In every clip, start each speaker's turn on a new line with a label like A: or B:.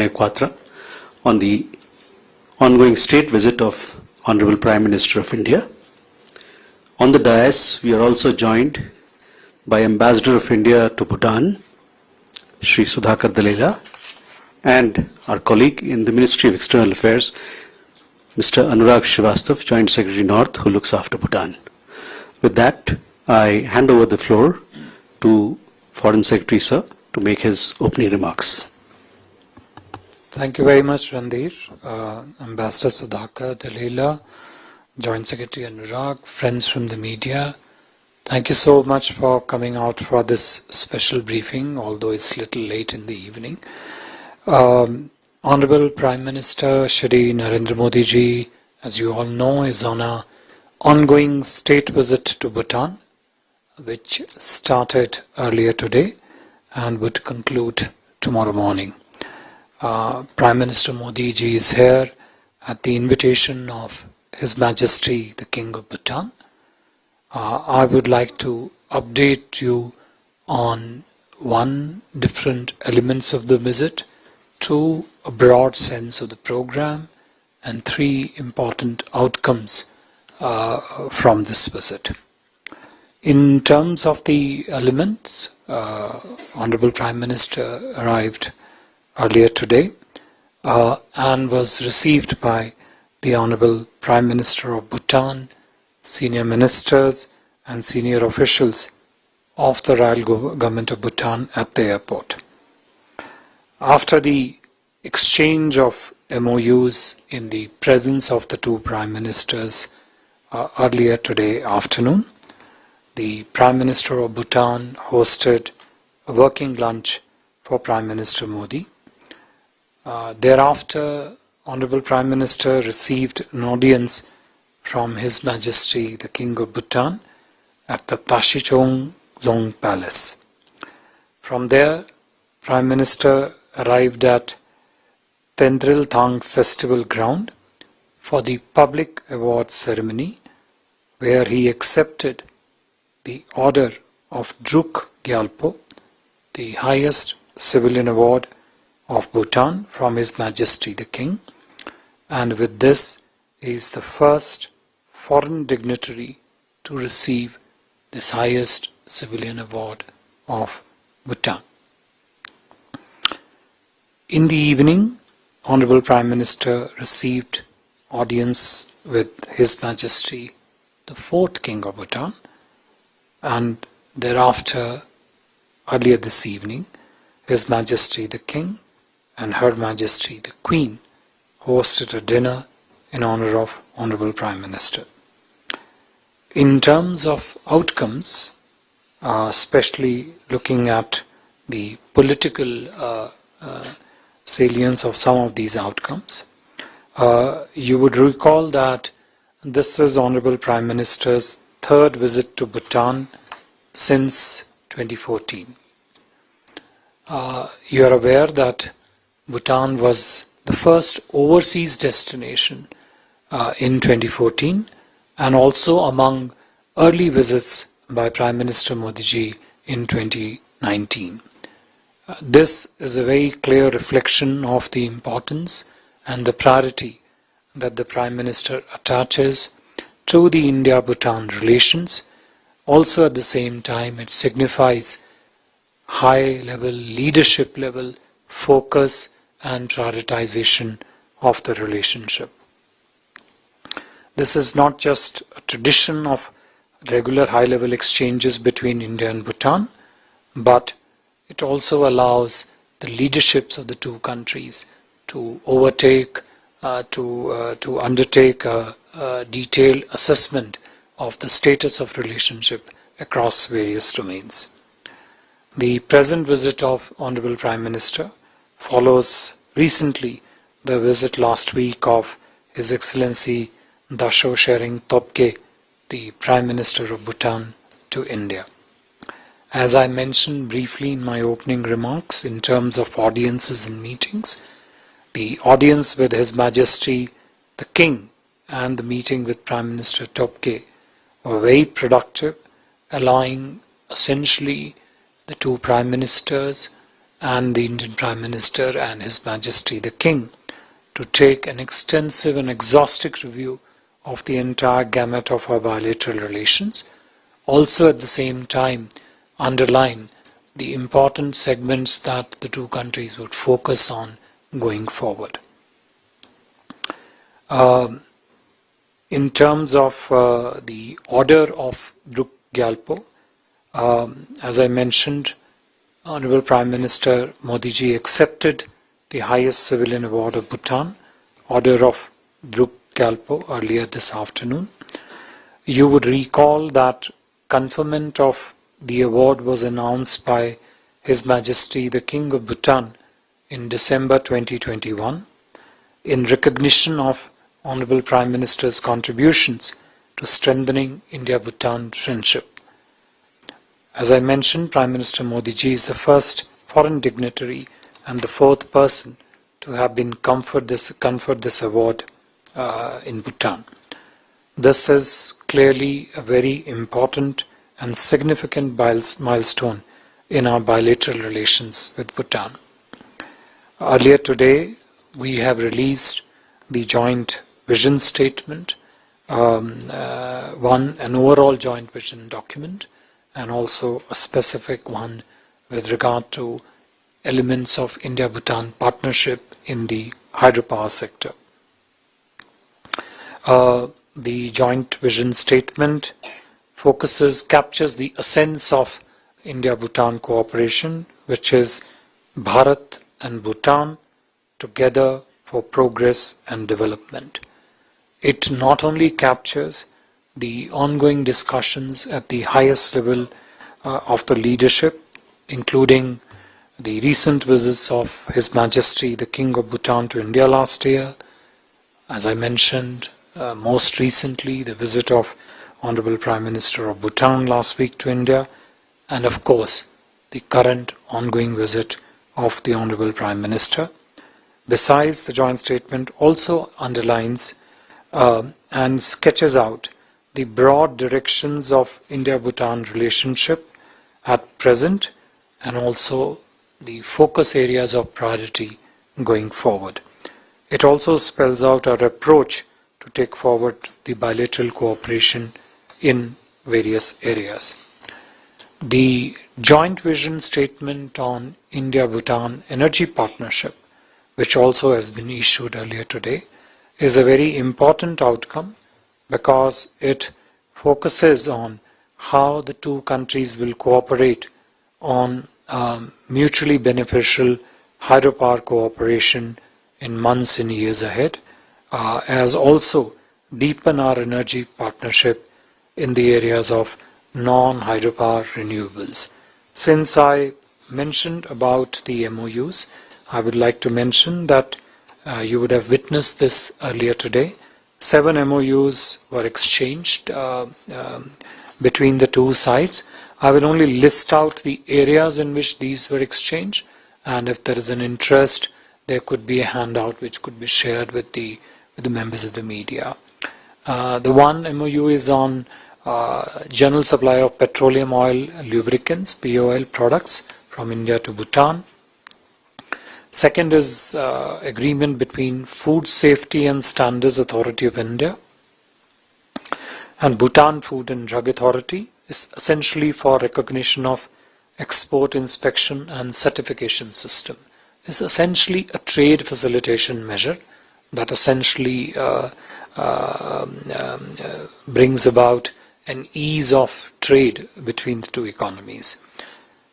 A: Quatra on the ongoing state visit of Honorable Prime Minister of India. On the dais, we are also joined by Ambassador of India to Bhutan, Shri Sudhakar Dalila, and our colleague in the Ministry of External Affairs, Mr. Anurag Srivastav, Joint Secretary North, who looks after Bhutan. With that, I hand over the floor to Foreign Secretary, sir, to make his opening remarks.
B: Thank you very much, Randir. Ambassador Sudhakar Dalila, Joint Secretary Anurag, friends from the media, thank you so much for coming out for this special briefing, although it's a little late in the evening. Honorable Prime Minister Shri Narendra Modi ji, as you all know, is on an ongoing state visit to Bhutan, which started earlier today and would conclude tomorrow morning. Prime Minister Modi ji is here at the invitation of His Majesty the King of Bhutan. I would like to update you on different elements of the visit, two, a broad sense of the program, and three important outcomes from this visit. In terms of the elements, Honorable Prime Minister arrived earlier today and was received by the Honorable Prime Minister of Bhutan, senior ministers and senior officials of the Royal Government of Bhutan at the airport. After the exchange of MOUs in the presence of the two Prime Ministers earlier today afternoon, the Prime Minister of Bhutan hosted a working lunch for Prime Minister Modi. Thereafter, Honorable Prime Minister received an audience from His Majesty the King of Bhutan at the Tashichong Zong Palace. From there, Prime Minister arrived at Tendril Thang Festival Ground for the public awards ceremony, where he accepted the Order of Druk Gyalpo, the highest civilian award of Bhutan from His Majesty the King, and with this he is the first foreign dignitary to receive this highest civilian award of Bhutan. In the evening, Honorable Prime Minister received audience with His Majesty the Fourth King of Bhutan, and thereafter, earlier this evening, His Majesty the King and Her Majesty the Queen hosted a dinner in honor of Honorable Prime Minister. In terms of outcomes, especially looking at the political salience of some of these outcomes, you would recall that this is Honorable Prime Minister's third visit to Bhutan since 2014. You are aware that Bhutan was the first overseas destination in 2014 and also among early visits by Prime Minister Modi ji in 2019. This is a very clear reflection of the importance and the priority that the Prime Minister attaches to the India-Bhutan relations. Also at the same time, it signifies high-level, leadership-level focus and prioritization of the relationship. This is not just a tradition of regular high-level exchanges between India and Bhutan, but it also allows the leaderships of the two countries to undertake a detailed assessment of the status of relationship across various domains. The present visit of Honorable Prime Minister follows recently the visit last week of His Excellency Dasho Shering Topke, the Prime Minister of Bhutan, to India. As I mentioned briefly in my opening remarks, in terms of audiences and meetings, the audience with His Majesty the King and the meeting with Prime Minister Topke were very productive, allowing essentially the two Prime Ministers and the Indian Prime Minister and His Majesty the King to take an extensive and exhaustive review of the entire gamut of our bilateral relations, also at the same time underline the important segments that the two countries would focus on going forward. In terms of the order of Druk Gyalpo, as I mentioned, Honorable Prime Minister Modi ji accepted the highest civilian award of Bhutan, Order of Druk Gyalpo, earlier this afternoon. You would recall that conferment of the award was announced by His Majesty the King of Bhutan in December 2021 in recognition of Honorable Prime Minister's contributions to strengthening India-Bhutan friendship. As I mentioned, Prime Minister Modi ji is the first foreign dignitary and the fourth person to have been conferred this award in Bhutan. This is clearly a very important and significant milestone in our bilateral relations with Bhutan. Earlier today, we have released the joint vision statement, an overall joint vision document, and also a specific one with regard to elements of India-Bhutan partnership in the hydropower sector. The joint vision statement captures the essence of India-Bhutan cooperation, which is Bharat and Bhutan together for progress and development. It not only captures the ongoing discussions at the highest level of the leadership, including the recent visits of His Majesty the King of Bhutan to India last year, as I mentioned, most recently the visit of Honorable Prime Minister of Bhutan last week to India, and of course the current ongoing visit of the Honorable Prime Minister. Besides, the joint statement also underlines and sketches out the broad directions of India-Bhutan relationship at present, and also the focus areas of priority going forward. It also spells out our approach to take forward the bilateral cooperation in various areas. The joint vision statement on India-Bhutan energy partnership, which also has been issued earlier today, is a very important outcome because it focuses on how the two countries will cooperate on mutually beneficial hydropower cooperation in months and years ahead, as also deepen our energy partnership in the areas of non-hydropower renewables. Since I mentioned about the MOUs, I would like to mention that you would have witnessed this earlier today. 7 MOUs were exchanged between the two sides. I will only list out the areas in which these were exchanged, and if there is an interest, there could be a handout which could be shared with the members of the media. The one MOU is on general supply of petroleum oil lubricants, POL products from India to Bhutan. Second is agreement between Food Safety and Standards Authority of India and Bhutan Food and Drug Authority, is essentially for recognition of export inspection and certification system. It's essentially a trade facilitation measure that essentially brings about an ease of trade between the two economies.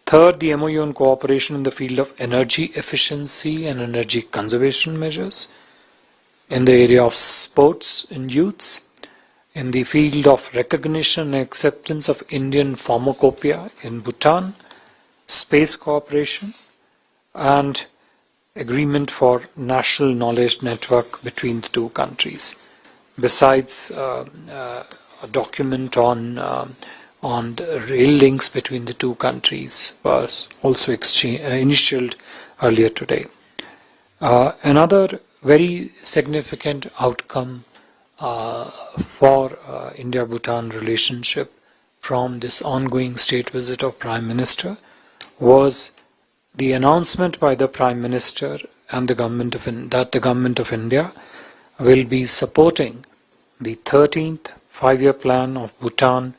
B: Third, the MOU on cooperation in the field of energy efficiency and energy conservation measures, in the area of sports and youths, in the field of recognition and acceptance of Indian pharmacopoeia in Bhutan, space cooperation, and agreement for national knowledge network between the two countries. Besides, a document on the rail links between the two countries was also initialed earlier today. Another very significant outcome for India-Bhutan relationship from this ongoing state visit of Prime Minister was the announcement by the Prime Minister and the that the Government of India will be supporting the 13th 5-year plan of Bhutan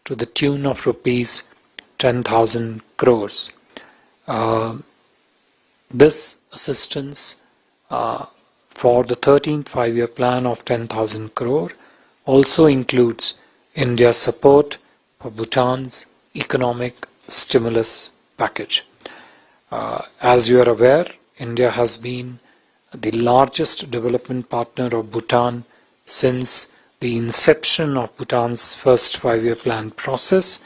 B: to the tune of rupees 10,000 crores. This assistance for the 13th 5-year plan of 10,000 crore also includes India's support for Bhutan's economic stimulus package. As you are aware, India has been the largest development partner of Bhutan since the inception of Bhutan's first 5-year plan process.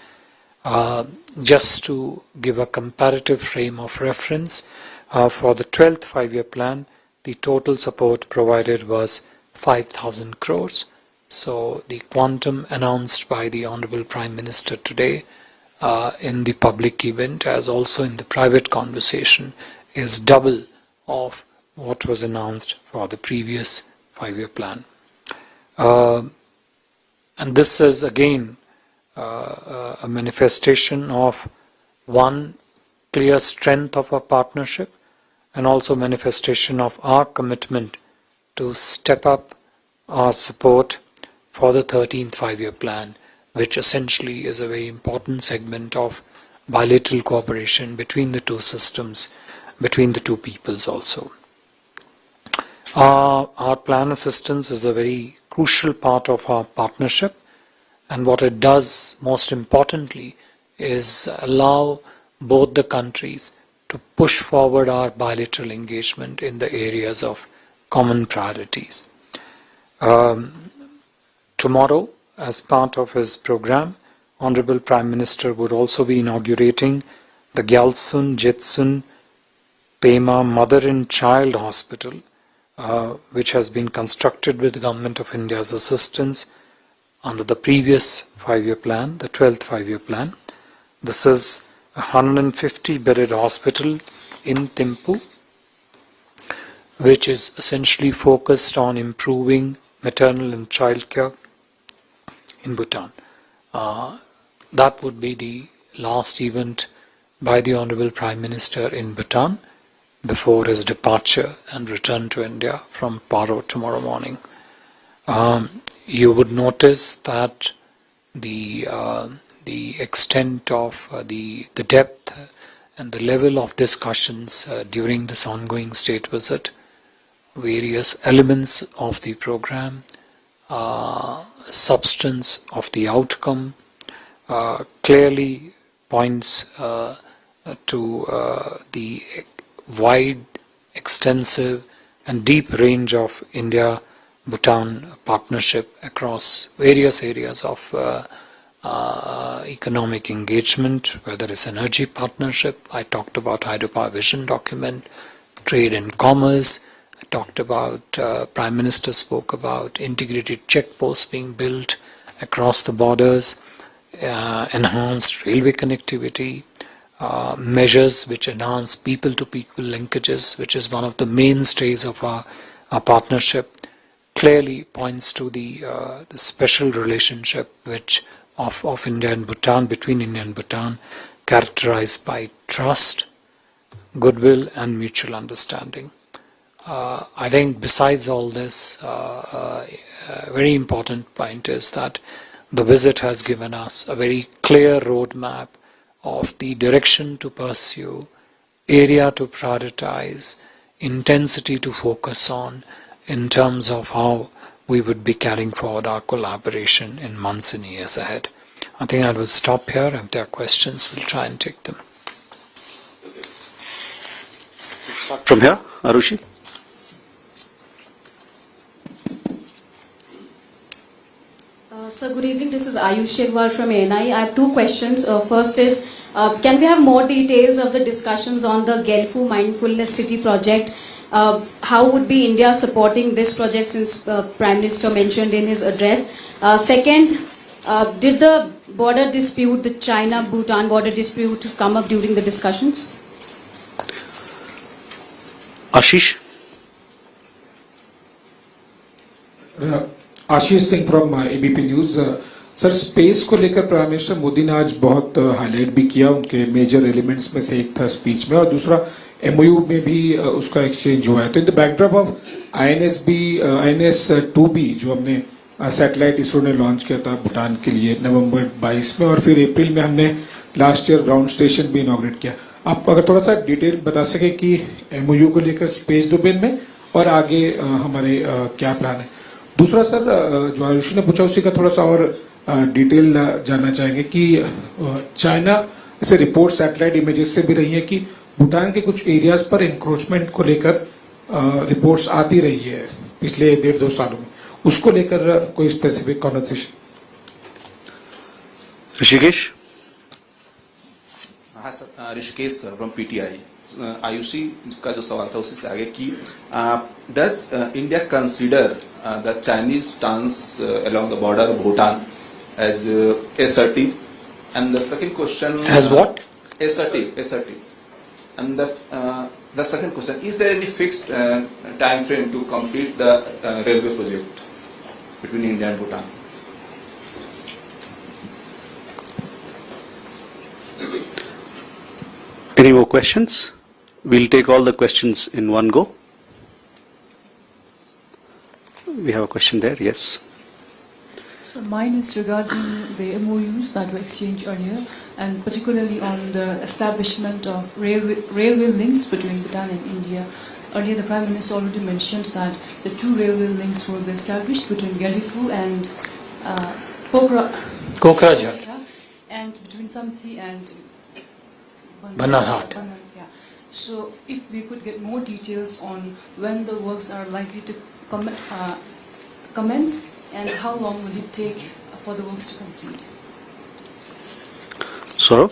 B: Just to give a comparative frame of reference, for the 12th 5-year plan, the total support provided was 5,000 crores. So the quantum announced by the Honorable Prime Minister today in the public event as also in the private conversation is double of what was announced for the previous 5-year plan. And this is again a manifestation of one, clear strength of our partnership, and also manifestation of our commitment to step up our support for the 13th 5-year plan, which essentially is a very important segment of bilateral cooperation between the two systems, between the two peoples also. Our plan assistance is a very crucial part of our partnership, and what it does most importantly is allow both the countries to push forward our bilateral engagement in the areas of common priorities. Tomorrow, as part of his program, Honorable Prime Minister would also be inaugurating the Gyaltsun Jetsun Pema Mother and Child Hospital, which has been constructed with the Government of India's assistance under the previous 5-year plan, the 12th 5-year plan. This is a 150-bedded hospital in Thimphu, which is essentially focused on improving maternal and child care in Bhutan. That would be the last event by the Honorable Prime Minister in Bhutan before his departure and return to India from Paro tomorrow morning. You would notice that the extent of the depth and the level of discussions during this ongoing state visit, various elements of the program, substance of the outcome, clearly points to the wide, extensive and deep range of India-Bhutan partnership across various areas of economic engagement, whether it's energy partnership. I talked about hydropower vision document, trade and commerce. I talked about, Prime Minister spoke about integrated checkposts being built across the borders, enhanced railway connectivity, measures which enhance people-to-people linkages, which is one of the mainstays of our partnership, clearly points to the special relationship which of India and Bhutan, between India and Bhutan, characterized by trust, goodwill and mutual understanding. I think besides all this, a very important point is that the visit has given us a very clear roadmap of the direction to pursue, area to prioritize, intensity to focus on in terms of how we would be carrying forward our collaboration in months and years ahead. I think I will stop here. If there are questions, we'll try and take them.
A: From here, Arushi.
C: Sir, good evening. This is Ayush Shirwar from ANI. I have two questions. First is, can we have more details of the discussions on the Gelfu Mindfulness City project? How would be India supporting this project, since Prime Minister mentioned in his address? Second, did the border dispute, the China-Bhutan border dispute, come up during the discussions?
A: Ashish.
D: Ashish Singh from ABP News. Sir space को लेकर prime minister Modi ने आज बहुत highlight भी किया, उनके major elements में से एक था स्पीच में, और दूसरा एमओयू में भी उसका एक्सचेंज हुआ है. तो in the backdrop of INS-2B जो हमने सैटेलाइट इसरो ने लॉन्च किया था भूटान के लिए नवंबर 22 में, और फिर अप्रैल में हमने लास्ट ईयर ग्राउंड स्टेशन भी इनॉग्रेट किया. आप अगर थोड़ा सा डिटेल बता सके कि एमओयू को लेकर स्पेस डोमेन में और आगे हमारे क्या प्लान है. दूसरा सर जो आयुषी ने पूछा उसी का थोड़ा सा और डिटेल जानना चाहेंगे कि चाइना ऐसे रिपोर्ट सैटेलाइट इमेजेस से भी रही है कि भूटान के कुछ एरियाज पर इंक्रोचमेंट को लेकर रिपोर्ट्स आती रही है पिछले 1.5-2 सालों में, उसको लेकर कोई स्पेसिफिक कॉन्वर्सेशन.
A: ऋषिकेश.
E: हाँ sir, Rishikesh sir from PTI. Aayushi का जो सवाल था उसी से आगे कि does India consider the Chinese stance along the border of Bhutan as assertive, and the second question
B: As what?
E: assertive, and the second question, is there any fixed time frame to complete the railway project between India and Bhutan?
A: Any more questions? We'll take all the questions in one go. We have a question there, yes.
F: So mine is regarding the MOUs that were exchanged earlier, and particularly on the establishment of railway links between Bhutan and India. Earlier, the Prime Minister already mentioned that the 2 railway links will be established between Gelifu and
B: Kokrajhar.
F: and between Samsi and
B: Banarhat.
F: Yeah. So, if we could get more details on when the works are likely to commence, and how long will it take for the works to complete?
A: Saurav?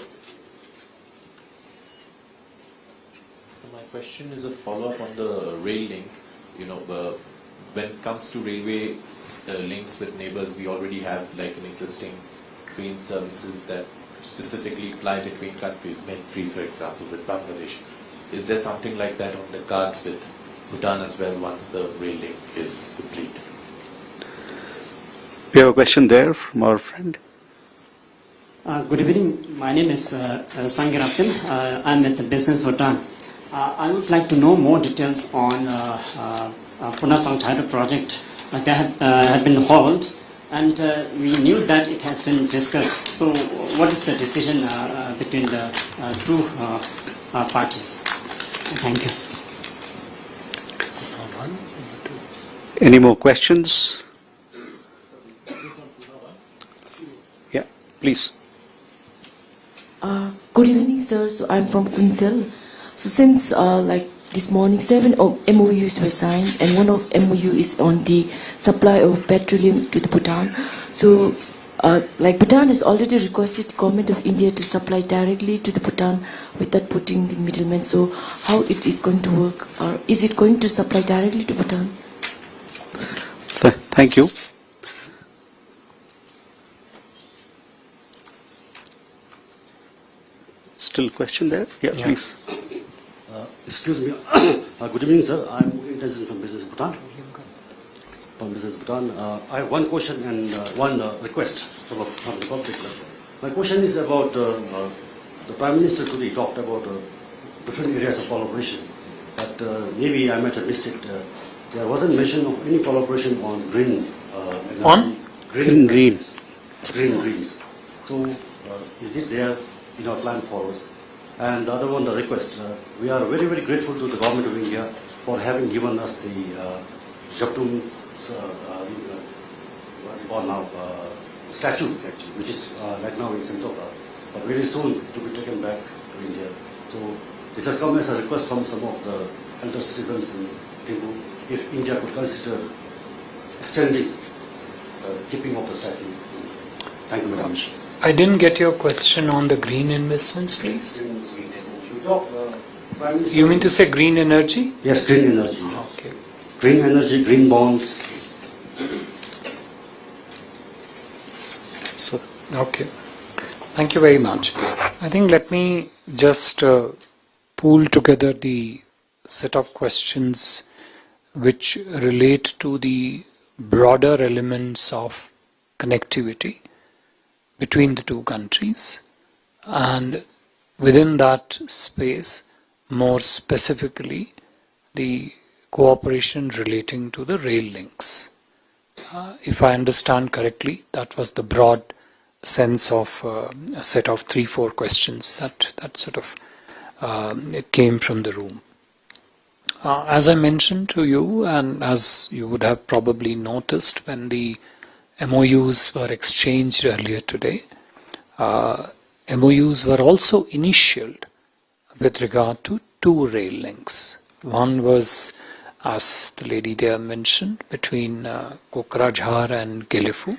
G: So my question is a follow-up on the rail link. You know, when it comes to railway links with neighbors, we already have like an existing train services that specifically fly between countries, MEA, for example, with Bangladesh. Is there something like that on the cards with Bhutan as well once the rail link is complete?
A: We have a question there from our friend.
H: Good evening. My name is Sangiraptin. I'm at the Business Bhutan. I would like to know more details on Punasang Tidal project that had been hauled, and we knew that it has been discussed. So, what is the decision between the two parties? Thank you.
A: Any more questions? Yeah, please.
I: Good evening, sir. So I'm from Kunsel. So since like this morning, 7 MOUs were signed, and one of MOU is on the supply of petroleum to the Bhutan. So like Bhutan has already requested the government of India to supply directly to the Bhutan without putting the middleman. So how it is going to work, or is it going to supply directly to Bhutan?
A: Thank you. Still question there? Yeah, please.
J: Excuse me. Good evening, sir. I'm Intention from Business Bhutan. I have one question and one request from the public. My question is about the Prime Minister today talked about different areas of collaboration, but maybe I might have missed it. There wasn't mention of any collaboration on green energy.
B: On?
J: Greens. So is it there in our plan for us? And the other one, the request. We are very, very grateful to the government of India for having given us the Japtum statue, which is right now in Sentosa, but very soon to be taken back to India. So this has come as a request from some of the elder citizens in Thimphu, if India could consider extending keeping of the statue. Thank you very much.
B: I didn't get your question on the green investments, please. You mean to say green energy?
J: Yes, green energy.
B: Okay.
J: Green energy, green bonds.
A: So,
B: Okay. Thank you very much. I think let me just pool together the set of questions which relate to the broader elements of connectivity between the two countries, and within that space, more specifically, the cooperation relating to the rail links. If I understand correctly, that was the broad sense of a set of 3-4 questions that sort of came from the room. As I mentioned to you, and as you would have probably noticed when the MOUs were exchanged earlier today, MOUs were also initialed with regard to 2 rail links. One was, as the lady there mentioned, between Kokrajhar and Gelefu,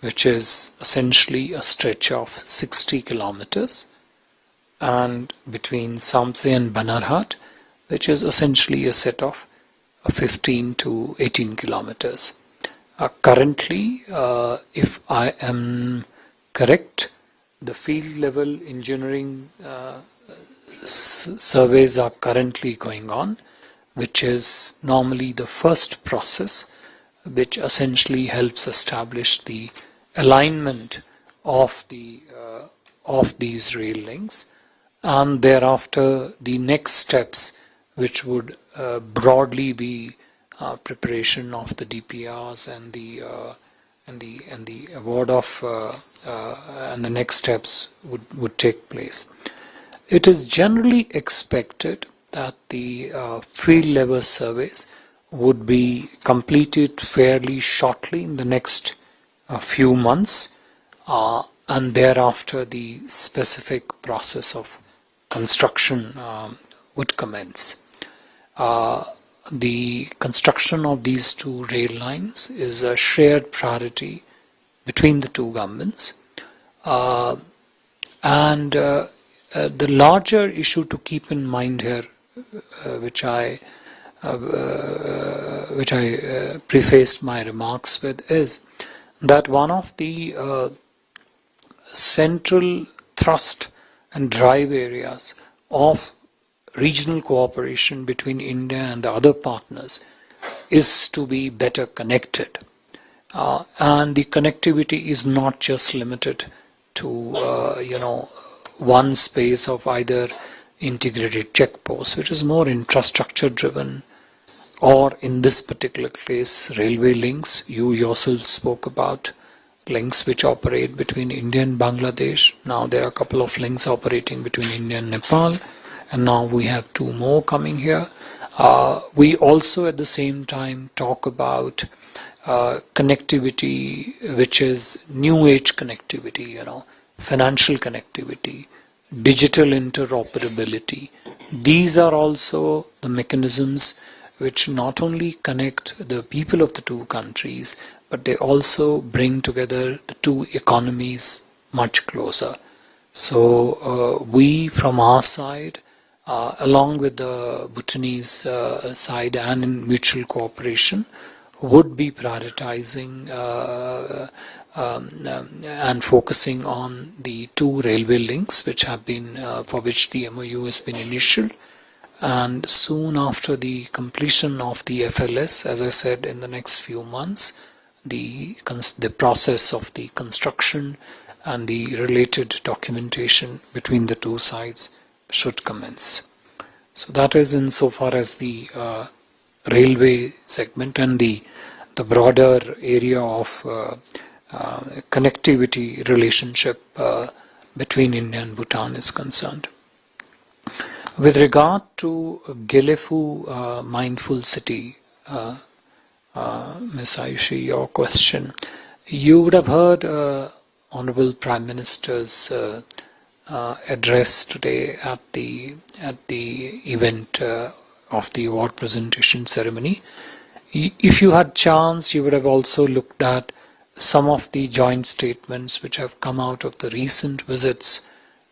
B: which is essentially a stretch of 60 kilometers, and between Samse and Banarhat, which is essentially a set of 15 to 18 kilometers. Currently, if I am correct, the field level engineering surveys are currently going on, which is normally the first process which essentially helps establish the alignment of these rail links, and thereafter the next steps, which would broadly be preparation of the DPRs and the award of and the next steps would take place. It is generally expected that the field level surveys would be completed fairly shortly in the next few months, and thereafter the specific process of construction would commence. The construction of these 2 rail lines is a shared priority between the 2 governments, and the larger issue to keep in mind here, which I prefaced my remarks with, is that one of the central thrust and drive areas of regional cooperation between India and the other partners is to be better connected. And the connectivity is not just limited to one space of either integrated checkposts, which is more infrastructure driven, or in this particular case railway links. You yourself spoke about links which operate between India and Bangladesh. Now there are a couple of links operating between India and Nepal, and now we have 2 more coming here. We also at the same time talk about connectivity which is new age connectivity, financial connectivity, digital interoperability. These are also the mechanisms which not only connect the people of the 2 countries, but they also bring together the 2 economies much closer. So we from our side, along with the Bhutanese side and in mutual cooperation, would be prioritizing and focusing on the 2 railway links which have been for which the MOU has been initialed, and soon after the completion of the FLS, as I said, in the next few months, the process of the construction and the related documentation between the 2 sides should commence. So that is insofar as the railway segment and the broader area of connectivity relationship between India and Bhutan is concerned. With regard to Gelefu Mindful City, Ms. Ayushi, your question, you would have heard Honorable Prime Minister's address today at the event of the award presentation ceremony. If you had chance, you would have also looked at some of the joint statements which have come out of the recent visits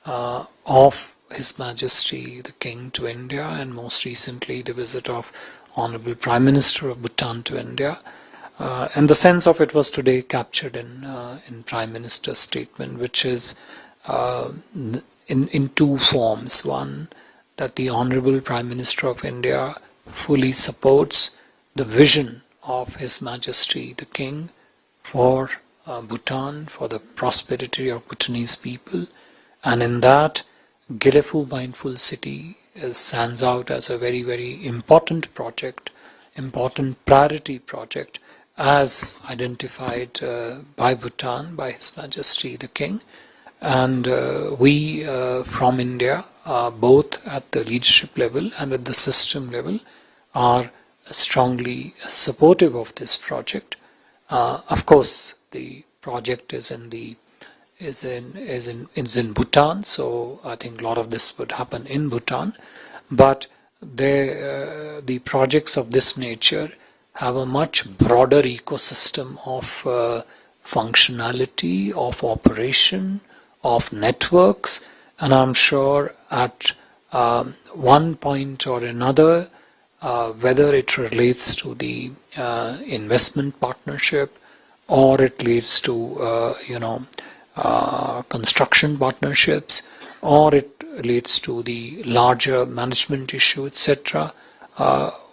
B: of His Majesty the King to India, and most recently the visit of Honorable Prime Minister of Bhutan to India. And the sense of it was today captured in Prime Minister's statement, which is in 2 forms. One, that the Honorable Prime Minister of India fully supports the vision of His Majesty the King for Bhutan, for the prosperity of Bhutanese people, and in that, Gelefu Mindful City stands out as a very, very important project, important priority project, as identified by Bhutan, by His Majesty the King. And we from India, both at the leadership level and at the system level, are strongly supportive of this project. Of course, the project is in Bhutan, so I think a lot of this would happen in Bhutan. But the projects of this nature have a much broader ecosystem of functionality, of operation, of networks, and I'm sure at one point or another, whether it relates to the investment partnership or it leads to construction partnerships, or it leads to the larger management issue, etc.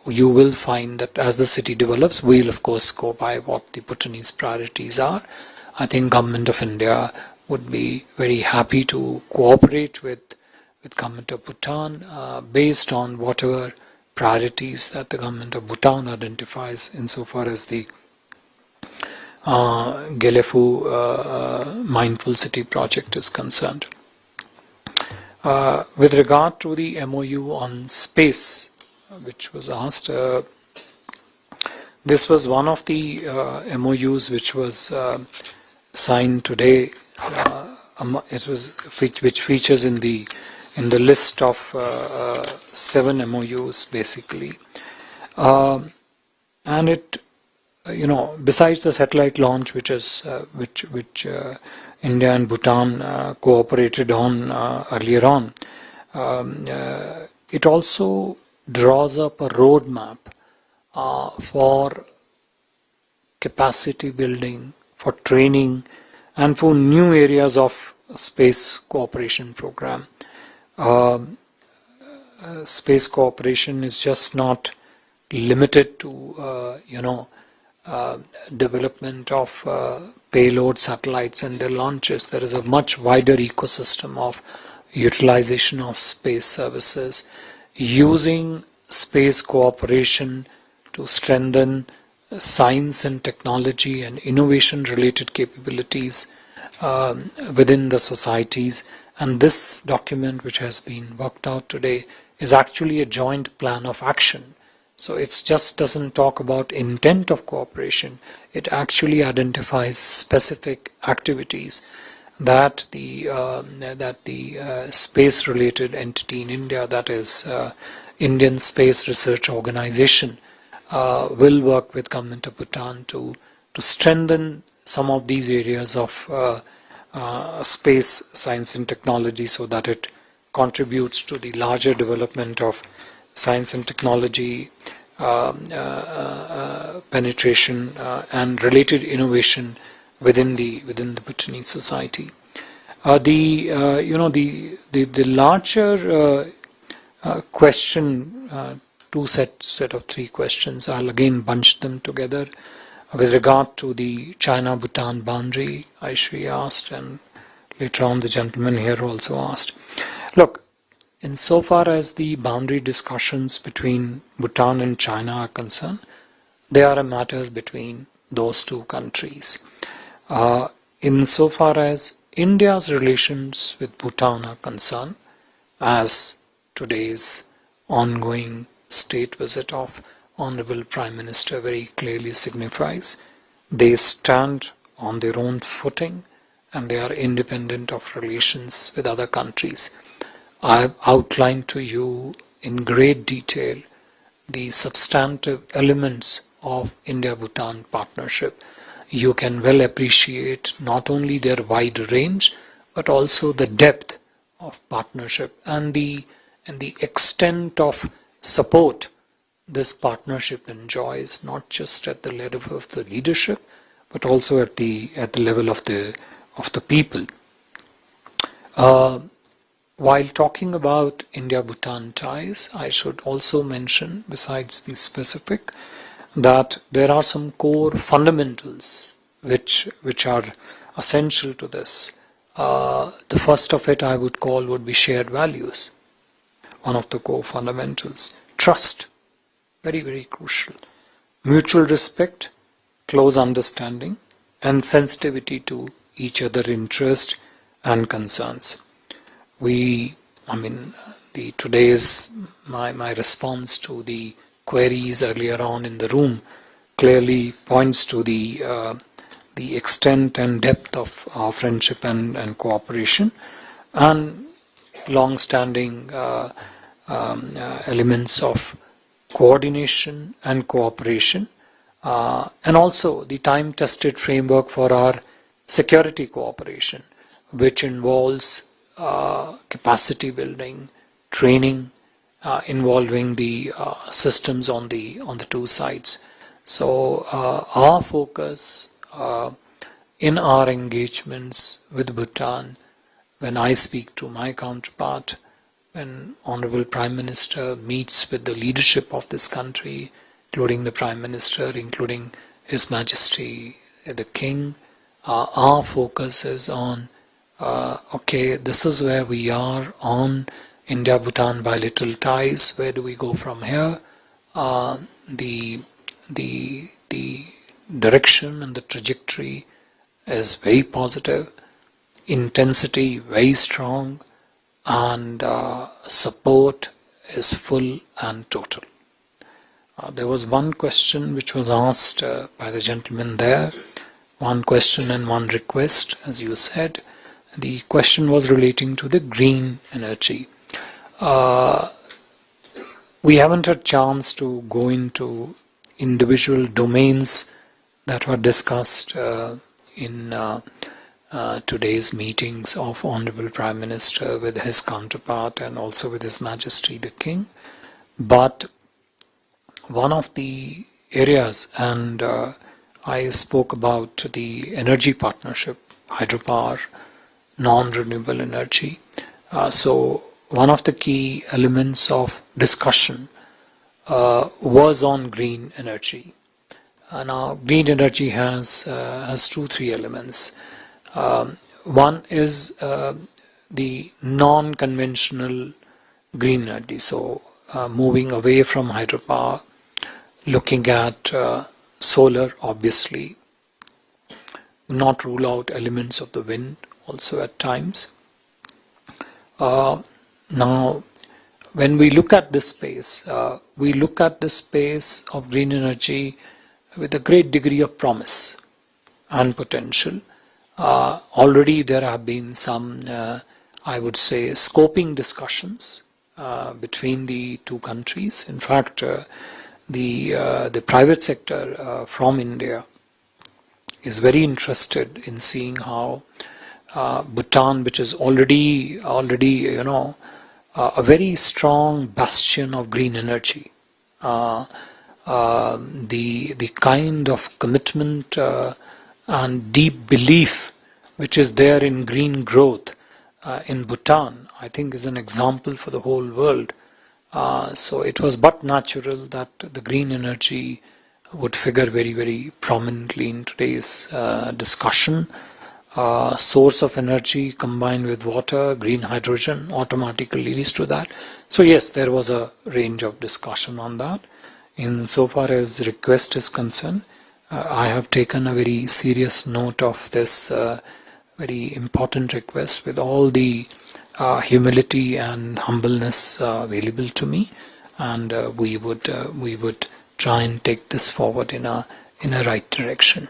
B: You will find that as the city develops, we'll of course go by what the Bhutanese priorities are. I think Government of India would be very happy to cooperate with Government of Bhutan based on whatever priorities that the Government of Bhutan identifies insofar as the Gelefu Mindful City project is concerned. With regard to the MOU on space, which was asked, this was one of the MOUs which was signed today. Which features in the list of 7 MOUs basically, and it, besides the satellite launch, which India and Bhutan cooperated on earlier on, it also draws up a roadmap for capacity building, for training, and for new areas of space cooperation program. Space cooperation is just not limited to development of payload satellites and their launches. There is a much wider ecosystem of utilization of space services, using space cooperation to strengthen science and technology and innovation related capabilities within the societies. And this document, which has been worked out today, is actually a joint plan of action. So it just doesn't talk about intent of cooperation. It actually identifies specific activities that the space related entity in India, that is Indian Space Research Organization, will work with Government of Bhutan to strengthen some of these areas of space science and technology, so that it contributes to the larger development of science and technology penetration and related innovation within the Bhutanese society. The larger question, two set of 3 questions. I'll again bunch them together. With regard to the China-Bhutan boundary, Aishri asked, and later on the gentleman here also asked. Look, insofar as the boundary discussions between Bhutan and China are concerned, they are matters between those 2 countries. Insofar as India's relations with Bhutan are concerned, as today's ongoing state visit of Honorable Prime Minister very clearly signifies, they stand on their own footing and they are independent of relations with other countries. I have outlined to you in great detail the substantive elements of India-Bhutan partnership. You can well appreciate not only their wide range, but also the depth of partnership and the extent of support this partnership enjoys, not just at the level of the leadership, but also at the level of the people. While talking about India-Bhutan ties, I should also mention, besides the specific, that there are some core fundamentals which are essential to this. The first of it I would call would be shared values. One of the core fundamentals. Trust, very, very crucial. Mutual respect, close understanding, and sensitivity to each other's interest and concerns. Today's my response to the queries earlier on in the room clearly points to the extent and depth of our friendship and cooperation, and long-standing elements of coordination and cooperation, and also the time-tested framework for our security cooperation, which involves capacity building, training, involving the systems on the two sides. So our focus in our engagements with Bhutan, when I speak to my counterpart, when Honorable Prime Minister meets with the leadership of this country, including the Prime Minister, including His Majesty the King, our focus is on this is where we are on India-Bhutan bilateral ties. Where do we go from here? The direction and the trajectory is very positive, intensity very strong, and support is full and total. There was one question which was asked by the gentleman there, one question and one request, as you said. The question was relating to the green energy. We haven't had a chance to go into individual domains that were discussed in today's meetings of Honorable Prime Minister with his counterpart and also with His Majesty the King. But one of the areas, and I spoke about the energy partnership, hydropower, non-renewable energy. So one of the key elements of discussion was on green energy. Now, green energy has 2-3 elements. One is the non-conventional green energy. So moving away from hydropower, looking at solar, obviously, not rule out elements of the wind also at times. Now, when we look at this space, we look at the space of green energy with a great degree of promise and potential. Already there have been some, I would say, scoping discussions between the two countries. In fact, the private sector from India is very interested in seeing how Bhutan, which is already a very strong bastion of green energy, the kind of commitment and deep belief which is there in green growth in Bhutan, I think is an example for the whole world. So it was but natural that the green energy would figure very, very prominently in today's discussion. Source of energy combined with water, green hydrogen automatically leads to that. So yes, there was a range of discussion on that. In so far as request is concerned, I have taken a very serious note of this very important request with all the humility and humbleness available to me, and we would try and take this forward in a right direction.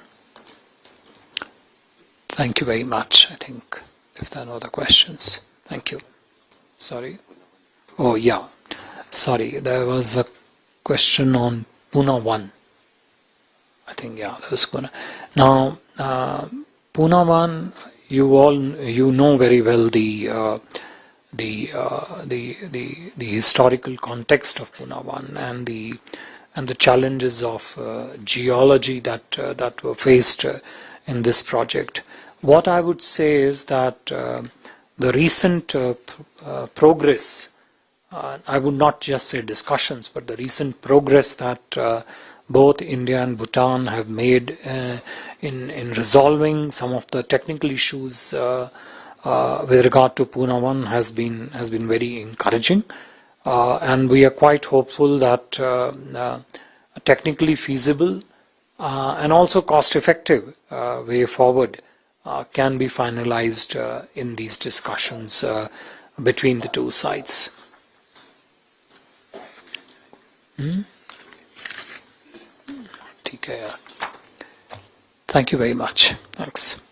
B: Thank you very much. I think if there are no other questions, thank you. Sorry. Oh yeah, sorry. There was a question on Pune 1. I think that was Pune. Now Pune 1, you know very well the historical context of Pune 1 and the challenges of geology that were faced in this project. What I would say is that the recent progress, I would not just say discussions, but the recent progress that both India and Bhutan have made in resolving some of the technical issues with regard to Pune 1 has been very encouraging, and we are quite hopeful that a technically feasible and also cost-effective way forward can be finalized in these discussions between the two sides. ठीक है यार. Thank you very much. Thanks.